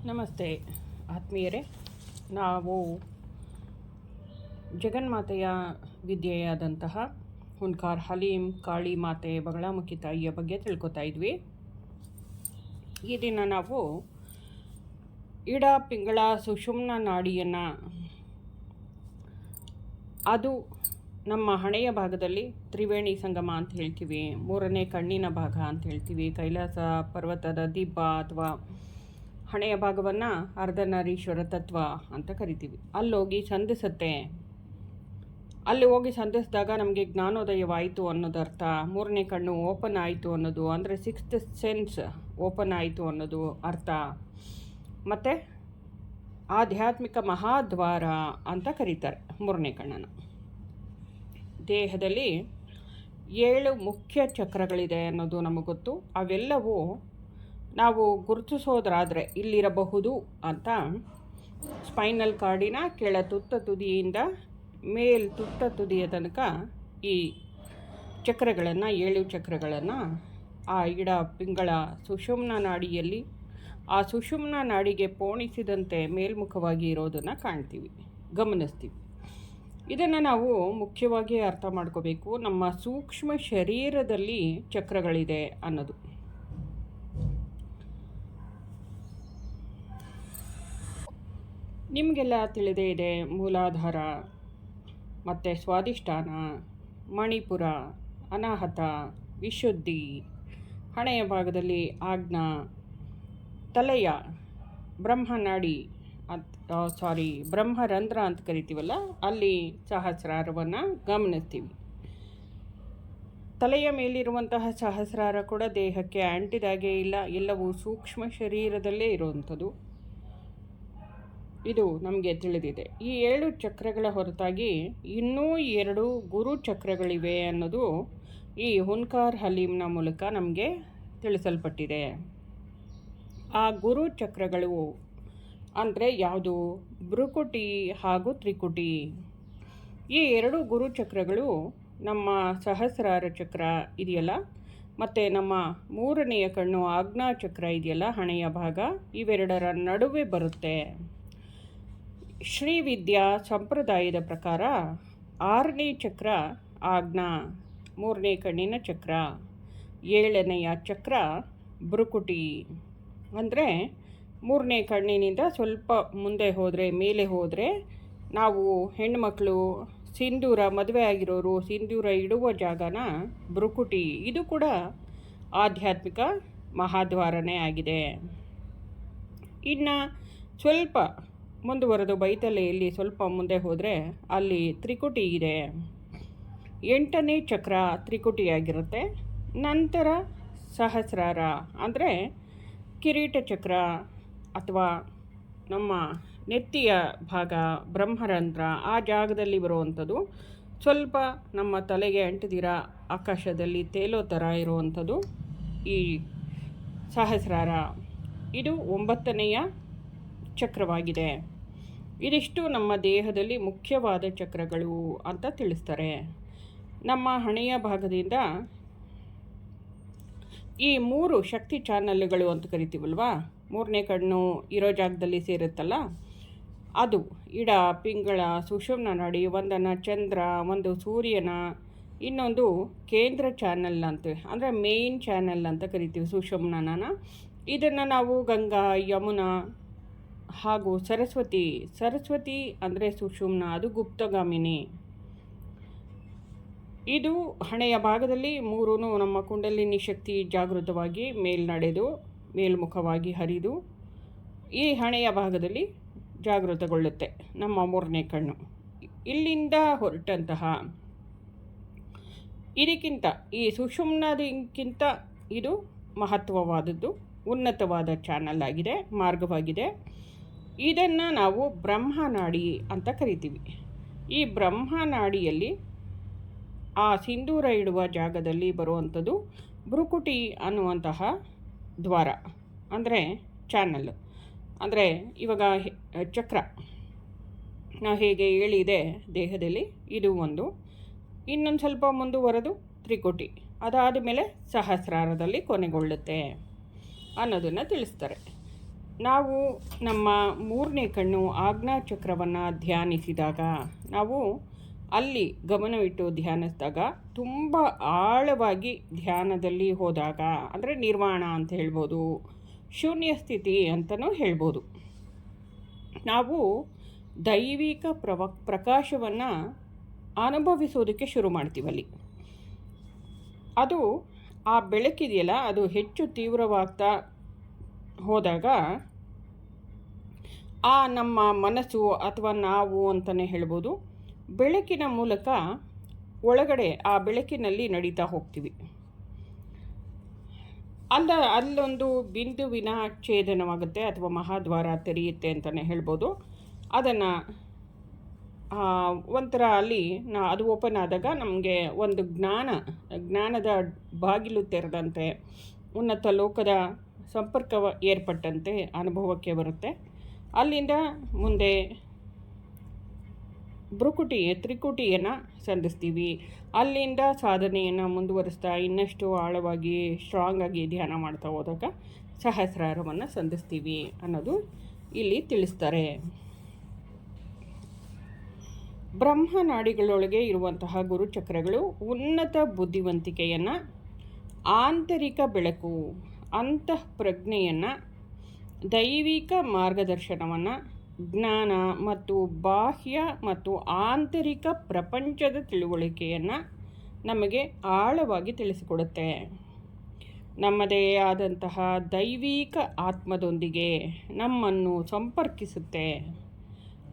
ನಮಸ್ತೆ ಆತ್ಮೀಯರೇ. ನಾವು ಜಗನ್ಮಾತೆಯ ವಿದ್ಯೆಯಾದಂತಹ ಹುನ್ಕಾರ್ ಹಲೀಮ್ ಕಾಳಿ ಮಾತೆ ಬಗಳಾಮುಖಿ ತಾಯಿಯ ಬಗ್ಗೆ ತಿಳ್ಕೊತಾ ಇದ್ವಿ. ಈ ದಿನ ನಾವು ಇಡ ಪಿಂಗಳ ಸುಷುಮ್ನ ನಾಡಿಯನ್ನು, ಅದು ನಮ್ಮ ಹಣೆಯ ಭಾಗದಲ್ಲಿ ತ್ರಿವೇಣಿ ಸಂಗಮ ಅಂತ ಹೇಳ್ತೀವಿ, ಮೂರನೇ ಕಣ್ಣಿನ ಭಾಗ ಅಂತ ಹೇಳ್ತೀವಿ, ಕೈಲಾಸ ಪರ್ವತದ ದಿಬ್ಬ ಅಥವಾ ಹಣೆಯ ಭಾಗವನ್ನು ಅರ್ಧನಾರೀಶ್ವರ ತತ್ವ ಅಂತ ಕರಿತೀವಿ. ಅಲ್ಲೋಗಿ ಸಂಧಿಸುತ್ತೆ. ಅಲ್ಲಿ ಹೋಗಿ ಸಂಧಿಸಿದಾಗ ನಮಗೆ ಜ್ಞಾನೋದಯವಾಯಿತು ಅನ್ನೋದು ಅರ್ಥ. ಮೂರನೇ ಕಣ್ಣು ಓಪನ್ ಆಯಿತು ಅನ್ನೋದು, ಅಂದರೆ ಸಿಕ್ಸ್ತ್ ಸೆನ್ಸ್ ಓಪನ್ ಆಯಿತು ಅನ್ನೋದು ಅರ್ಥ. ಮತ್ತು ಆಧ್ಯಾತ್ಮಿಕ ಮಹಾದ್ವಾರ ಅಂತ ಕರೀತಾರೆ ಮೂರನೇ ಕಣ್ಣನ್ನು. ದೇಹದಲ್ಲಿ 7 ಮುಖ್ಯ ಚಕ್ರಗಳಿದೆ ಅನ್ನೋದು ನಮಗೆ ಗೊತ್ತು. ಅವೆಲ್ಲವೂ ನಾವು ಗುರುತಿಸೋದ್ರಾದರೆ ಇಲ್ಲಿರಬಹುದು ಅಂತ ಸ್ಪೈನಲ್ ಕಾರ್ಡಿನ ಕೆಳ ತುತ್ತ ತುದಿಯಿಂದ ಮೇಲ್ ತುತ್ತ ತುದಿಯ ತನಕ ಈ ಚಕ್ರಗಳನ್ನು 7 ಚಕ್ರಗಳನ್ನು ಆ ಇಡ ಪಿಂಗಳ ಸುಷುಮ್ನ ನಾಡಿಯಲ್ಲಿ, ಆ ಸುಷುಮ್ನ ನಾಡಿಗೆ ಪೋಣಿಸಿದಂತೆ ಮೇಲ್ಮುಖವಾಗಿ ಇರೋದನ್ನು ಕಾಣ್ತೀವಿ, ಗಮನಿಸ್ತೀವಿ. ಇದನ್ನು ನಾವು ಮುಖ್ಯವಾಗಿ ಅರ್ಥ ಮಾಡ್ಕೋಬೇಕು. ನಮ್ಮ ಸೂಕ್ಷ್ಮ ಶರೀರದಲ್ಲಿ ಚಕ್ರಗಳಿದೆ ಅನ್ನೋದು. ನಿಮಗೆಲ್ಲ ತಿಳಿದೇ ಇದೆ, ಮೂಲಾಧಾರ ಮತ್ತು ಸ್ವಾಧಿಷ್ಠಾನ, ಮಣಿಪುರ, ಅನಾಹತ, ವಿಶುದ್ಧಿ, ಹಣೆಯ ಭಾಗದಲ್ಲಿ ಆಜ್ಞಾ, ತಲೆಯ ಬ್ರಹ್ಮನಾಡಿ ಬ್ರಹ್ಮರಂಧ್ರ ಅಂತ ಕರಿತೀವಲ್ಲ, ಅಲ್ಲಿ ಸಹಸ್ರಾರವನ್ನು ಗಮನಿಸ್ತೀವಿ. ತಲೆಯ ಮೇಲಿರುವಂತಹ ಸಹಸ್ರಾರ ಕೂಡ ದೇಹಕ್ಕೆ ಅಂಟಿದಾಗೆ ಇಲ್ಲ, ಎಲ್ಲವೂ ಸೂಕ್ಷ್ಮ ಶರೀರದಲ್ಲೇ ಇರುವಂಥದ್ದು. ಇದು ನಮಗೆ ತಿಳಿದಿದೆ. ಈ 7 ಚಕ್ರಗಳ ಹೊರತಾಗಿ ಇನ್ನೂ 2 ಗುರು ಚಕ್ರಗಳಿವೆ ಅನ್ನೋದು ಈ ಹುನ್ಕಾರ್ ಹಲೀಮ್ನ ಮೂಲಕ ನಮಗೆ ತಿಳಿಸಲ್ಪಟ್ಟಿದೆ. ಆ ಗುರು ಚಕ್ರಗಳು ಅಂದರೆ ಯಾವುದು? ಭ್ರುಕುಟಿ ಹಾಗೂ ತ್ರಿಕುಟಿ. ಈ 2 ಗುರು ಚಕ್ರಗಳು ನಮ್ಮ ಸಹಸ್ರಾರ ಚಕ್ರ ಇದೆಯಲ್ಲ, ಮತ್ತು ನಮ್ಮ ಮೂರನೆಯ ಕಣ್ಣು ಆಜ್ಞಾ ಚಕ್ರ ಇದೆಯಲ್ಲ, ಹಣೆಯ ಭಾಗ, ಇವೆರಡರ ನಡುವೆ ಬರುತ್ತೆ. ಶ್ರೀವಿದ್ಯಾ ಸಂಪ್ರದಾಯದ ಪ್ರಕಾರ 6ನೇ ಚಕ್ರ ಆಜ್ಞಾ, 3ನೇ ಕಣ್ಣಿನ ಚಕ್ರ, 7ನೆಯ ಚಕ್ರ ಭ್ರುಕುಟಿ. ಅಂದರೆ 3ನೇ ಕಣ್ಣಿನಿಂದ ಸ್ವಲ್ಪ ಮುಂದೆ ಹೋದರೆ, ಮೇಲೆ ಹೋದರೆ ನಾವು ಹೆಣ್ಣುಮಕ್ಕಳು ಸಿಂಧೂರ, ಮದುವೆ ಆಗಿರೋರು ಸಿಂಧೂರ ಇಡುವ ಜಾಗನ ಭ್ರುಕುಟಿ. ಇದು ಕೂಡ ಆಧ್ಯಾತ್ಮಿಕ ಮಹಾದ್ವಾರನೇ ಆಗಿದೆ. ಇನ್ನು ಸ್ವಲ್ಪ ಮುಂದುವರೆದು ಬೈತಲೆಯಲ್ಲಿ ಸ್ವಲ್ಪ ಮುಂದೆ ಹೋದರೆ ಅಲ್ಲಿ ತ್ರಿಕುಟಿ ಇದೆ. 8ನೇ ಚಕ್ರ ತ್ರಿಕುಟಿಯಾಗಿರುತ್ತೆ. ನಂತರ ಸಹಸ್ರಾರ ಅಂದರೆ ಕಿರೀಟ ಚಕ್ರ ಅಥವಾ ನಮ್ಮ ನೆತ್ತಿಯ ಭಾಗ ಬ್ರಹ್ಮರಂಧ್ರ, ಆ ಜಾಗದಲ್ಲಿ ಬರುವಂಥದ್ದು. ಸ್ವಲ್ಪ ನಮ್ಮ ತಲೆಗೆ ಅಂಟದಿರ ಆಕಾಶದಲ್ಲಿ ತೇಲೋ ಥರ ಇರುವಂಥದ್ದು ಈ ಸಹಸ್ರಾರ. ಇದು 9ನೆಯ ಚಕ್ರವಾಗಿದೆ. ಇದಿಷ್ಟು ನಮ್ಮ ದೇಹದಲ್ಲಿ ಮುಖ್ಯವಾದ ಚಕ್ರಗಳು ಅಂತ ತಿಳಿಸ್ತಾರೆ. ನಮ್ಮ ಹಣೆಯ ಭಾಗದಿಂದ ಈ 3 ಶಕ್ತಿ ಚಾನಲ್ಗಳು ಅಂತ ಕರಿತೀವಲ್ವಾ, 3ನೇ ಕಣ್ಣು ಇರೋ ಜಾಗದಲ್ಲಿ ಸೇರುತ್ತಲ್ಲ, ಅದು ಇಡ ಪಿಂಗಳ ಸುಷುಮ್ನ ನಾಡಿ. ಒಂದನ್ನು ಚಂದ್ರ, ಒಂದು ಸೂರ್ಯನ, ಇನ್ನೊಂದು ಕೇಂದ್ರ ಚಾನಲ್ ಅಂತ, ಅಂದರೆ ಮೇಯ್ನ್ ಚಾನಲ್ ಅಂತ ಕರಿತೀವಿ ಸುಷುಮ್ನನ. ಇದನ್ನು ನಾವು ಗಂಗಾ, ಯಮುನಾ ಹಾಗೂ ಸರಸ್ವತಿ ಅಂದರೆ ಸುಷುಮ್ನ, ಅದು ಗುಪ್ತಗಾಮಿನಿ. ಇದು ಹಣೆಯ ಭಾಗದಲ್ಲಿ 3 ನಮ್ಮ ಕುಂಡಲಿನಿ ಶಕ್ತಿ ಜಾಗೃತವಾಗಿ ಮೇಲ್ನಡೆದು ಮೇಲ್ಮುಖವಾಗಿ ಹರಿದು ಈ ಹಣೆಯ ಭಾಗದಲ್ಲಿ ಜಾಗೃತಗೊಳ್ಳುತ್ತೆ ನಮ್ಮ 3ನೇ ಕಣ್ಣು. ಇಲ್ಲಿಂದ ಹೊರಟಂತಹ ಇದಕ್ಕಿಂತ, ಈ ಸುಷುಮ್ನದಕ್ಕಿಂತ ಇದು ಮಹತ್ವವಾದದ್ದು, ಉನ್ನತವಾದ ಚಾನಲ್ ಆಗಿದೆ, ಮಾರ್ಗವಾಗಿದೆ. ಇದನ್ನು ನಾವು ಬ್ರಹ್ಮನಾಡಿ ಅಂತ ಕರಿತೀವಿ. ಈ ಬ್ರಹ್ಮನಾಡಿಯಲ್ಲಿ ಆ ಸಿಂಧೂರ ಇಡುವ ಜಾಗದಲ್ಲಿ ಬರುವಂಥದ್ದು ಭ್ರುಕುಟಿ ಅನ್ನುವಂತಹ ದ್ವಾರ, ಅಂದರೆ ಚಾನಲ್. ಅಂದರೆ ಇವಾಗ ಚಕ್ರ ಹೇಗೆ ಹೇಳಿದೆ ದೇಹದಲ್ಲಿ, ಇದು ಒಂದು. ಇನ್ನೊಂದು ಸ್ವಲ್ಪ ಮುಂದುವರೆದು ತ್ರಿಕುಟಿ, ಅದಾದ ಮೇಲೆ ಸಹಸ್ರಾರದಲ್ಲಿ ಕೊನೆಗೊಳ್ಳುತ್ತೆ ಅನ್ನೋದನ್ನು ತಿಳಿಸ್ತಾರೆ. ನಾವು ನಮ್ಮ ಮೂರನೇ ಕಣ್ಣು ಆಜ್ಞಾಚಕ್ರವನ್ನು ಧ್ಯಾನಿಸಿದಾಗ, ನಾವು ಅಲ್ಲಿ ಗಮನವಿಟ್ಟು ಧ್ಯಾನಿಸಿದಾಗ, ತುಂಬ ಆಳವಾಗಿ ಧ್ಯಾನದಲ್ಲಿ ಹೋದಾಗ, ಅಂದರೆ ನಿರ್ವಾಣ ಅಂತ ಹೇಳ್ಬೋದು, ಶೂನ್ಯ ಸ್ಥಿತಿ ಅಂತಲೂ ಹೇಳ್ಬೋದು, ನಾವು ದೈವಿಕ ಪ್ರಕಾಶವನ್ನು ಅನುಭವಿಸೋದಕ್ಕೆ ಶುರು ಮಾಡ್ತೀವಲ್ಲಿ. ಅದು ಆ ಬೆಳಕಿದೆಯಲ್ಲ, ಅದು ಹೆಚ್ಚು ತೀವ್ರವಾಗ್ತಾ ಹೋದಾಗ ಆ ನಮ್ಮ ಮನಸ್ಸು ಅಥವಾ ನಾವು ಅಂತಲೇ ಹೇಳ್ಬೋದು, ಬೆಳಕಿನ ಮೂಲಕ ಒಳಗಡೆ ಆ ಬೆಳಕಿನಲ್ಲಿ ನಡೀತಾ ಹೋಗ್ತೀವಿ. ಅಲ್ಲೊಂದು ಬಿಂದುವಿನ ಛೇದನವಾಗುತ್ತೆ ಅಥವಾ ಮಹಾದ್ವಾರ ತೆರೆಯುತ್ತೆ ಅಂತಲೇ ಹೇಳ್ಬೋದು. ಅದನ್ನು ಒಂಥರ ಅಲ್ಲಿ ಅದು ಓಪನ್ ಆದಾಗ ನಮಗೆ ಒಂದು ಜ್ಞಾನದ ಬಾಗಿಲು ತೆರೆದಂತೆ, ಉನ್ನತ ಲೋಕದ ಸಂಪರ್ಕ ಏರ್ಪಟ್ಟಂತೆ ಅನುಭವಕ್ಕೆ ಬರುತ್ತೆ. ಅಲ್ಲಿಂದ ಮುಂದೆ ತ್ರಿಕುಟಿಯನ್ನು ಸಂಧಿಸ್ತೀವಿ. ಅಲ್ಲಿಂದ ಸಾಧನೆಯನ್ನು ಮುಂದುವರಿಸ್ತಾ ಇನ್ನಷ್ಟು ಆಳವಾಗಿ ಸ್ಟ್ರಾಂಗ್ ಆಗಿ ಧ್ಯಾನ ಮಾಡ್ತಾ ಹೋದಾಗ ಸಹಸ್ರಾರವನ್ನು ಸಂಧಿಸ್ತೀವಿ ಅನ್ನೋದು ಇಲ್ಲಿ ತಿಳಿಸ್ತಾರೆ. ಬ್ರಹ್ಮನಾಡಿಗಳೊಳಗೆ ಇರುವಂತಹ ಗುರುಚಕ್ರಗಳು ಉನ್ನತ ಬುದ್ಧಿವಂತಿಕೆಯನ್ನು, ಆಂತರಿಕ ಬೆಳಕು, ಅಂತಃಪ್ರಜ್ಞೆಯನ್ನು, ದೈವಿಕ ಮಾರ್ಗದರ್ಶನವನ್ನು, ಜ್ಞಾನ ಮತ್ತು ಬಾಹ್ಯ ಮತ್ತು ಆಂತರಿಕ ಪ್ರಪಂಚದ ತಿಳುವಳಿಕೆಯನ್ನು ನಮಗೆ ಆಳವಾಗಿ ತಿಳಿಸಿಕೊಡುತ್ತೆ. ನಮ್ಮದೇ ಆದಂತಹ ದೈವಿಕ ಆತ್ಮದೊಂದಿಗೆ ನಮ್ಮನ್ನು ಸಂಪರ್ಕಿಸುತ್ತೆ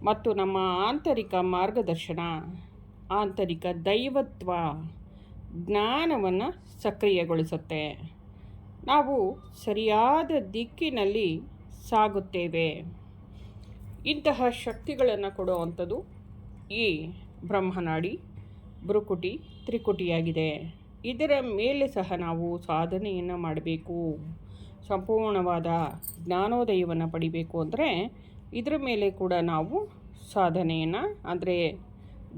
ಮತ್ತು ನಮ್ಮ ಆಂತರಿಕ ಮಾರ್ಗದರ್ಶನ, ಆಂತರಿಕ ದೈವತ್ವ, ಜ್ಞಾನವನ್ನು ಸಕ್ರಿಯಗೊಳಿಸುತ್ತೆ. ನಾವು ಸರಿಯಾದ ದಿಕ್ಕಿನಲ್ಲಿ ಸಾಗುತ್ತೇವೆ. ಇಂತಹ ಶಕ್ತಿಗಳನ್ನು ಕೊಡುವಂಥದ್ದು ಈ ಬ್ರಹ್ಮನಾಡಿ, ಭ್ರುಕುಟಿ, ತ್ರಿಕುಟಿಯಾಗಿದೆ. ಇದರ ಮೇಲೆ ಸಹ ನಾವು ಸಾಧನೆಯನ್ನು ಮಾಡಬೇಕು. ಸಂಪೂರ್ಣವಾದ ಜ್ಞಾನೋದಯವನ್ನು ಪಡಿಬೇಕು ಅಂದರೆ ಇದರ ಮೇಲೆ ಕೂಡ ನಾವು ಸಾಧನೆಯನ್ನು, ಅಂದರೆ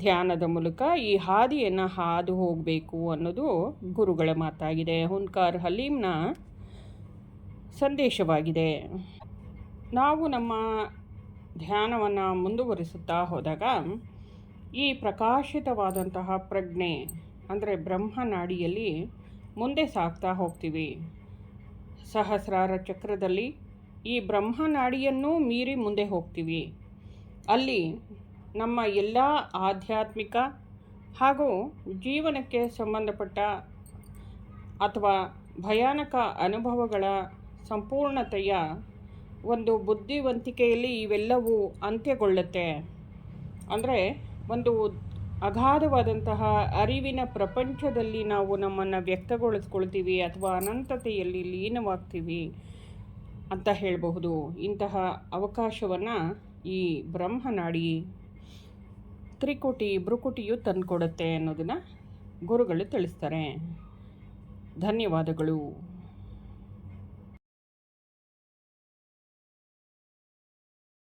ಧ್ಯಾನದ ಮೂಲಕ ಈ ಹಾದಿಯನ್ನು ಹಾದು ಹೋಗಬೇಕು ಅನ್ನೋದು ಗುರುಗಳ ಮಾತಾಗಿದೆ. ಹುನ್ಕಾರ್ ಹಲೀಮ್ನ ಸಂದೇಶವಾಗಿದೆ. ನಾವು ನಮ್ಮ ಧ್ಯಾನವನ್ನು ಮುಂದುವರಿಸುತ್ತಾ ಹೋದಾಗ ಈ ಪ್ರಕಾಶಿತವಾದಂತಹ ಪ್ರಜ್ಞೆ, ಅಂದರೆ ಬ್ರಹ್ಮನಾಡಿಯಲ್ಲಿ ಮುಂದೆ ಸಾಗ್ತಾ ಹೋಗ್ತೀವಿ. ಸಹಸ್ರಾರ ಚಕ್ರದಲ್ಲಿ ಈ ಬ್ರಹ್ಮನಾಡಿಯನ್ನು ಮೀರಿ ಮುಂದೆ ಹೋಗ್ತೀವಿ. ಅಲ್ಲಿ ನಮ್ಮ ಎಲ್ಲ ಆಧ್ಯಾತ್ಮಿಕ ಹಾಗೂ ಜೀವನಕ್ಕೆ ಸಂಬಂಧಪಟ್ಟ ಅಥವಾ ಭಯಾನಕ ಅನುಭವಗಳ ಸಂಪೂರ್ಣತೆಯ ಒಂದು ಬುದ್ಧಿವಂತಿಕೆಯಲ್ಲಿ ಇವೆಲ್ಲವೂ ಅಂತ್ಯಗೊಳ್ಳುತ್ತೆ. ಅಂದರೆ ಒಂದು ಅಗಾಧವಾದಂತಹ ಅರಿವಿನ ಪ್ರಪಂಚದಲ್ಲಿ ನಾವು ನಮ್ಮನ್ನು ವ್ಯಕ್ತಗೊಳಿಸ್ಕೊಳ್ತೀವಿ ಅಥವಾ ಅನಂತತೆಯಲ್ಲಿ ಲೀನವಾಗ್ತೀವಿ ಅಂತ ಹೇಳಬಹುದು. ಇಂತಹ ಅವಕಾಶವನ್ನು ಈ ಬ್ರಹ್ಮನಾಡಿ, ತ್ರಿಕುಟಿ, ಭ್ರುಕುಟಿಯು ತಂದುಕೊಡುತ್ತೆ ಅನ್ನೋದನ್ನು ಗುರುಗಳು ತಿಳಿಸ್ತಾರೆ. ಧನ್ಯವಾದಗಳು.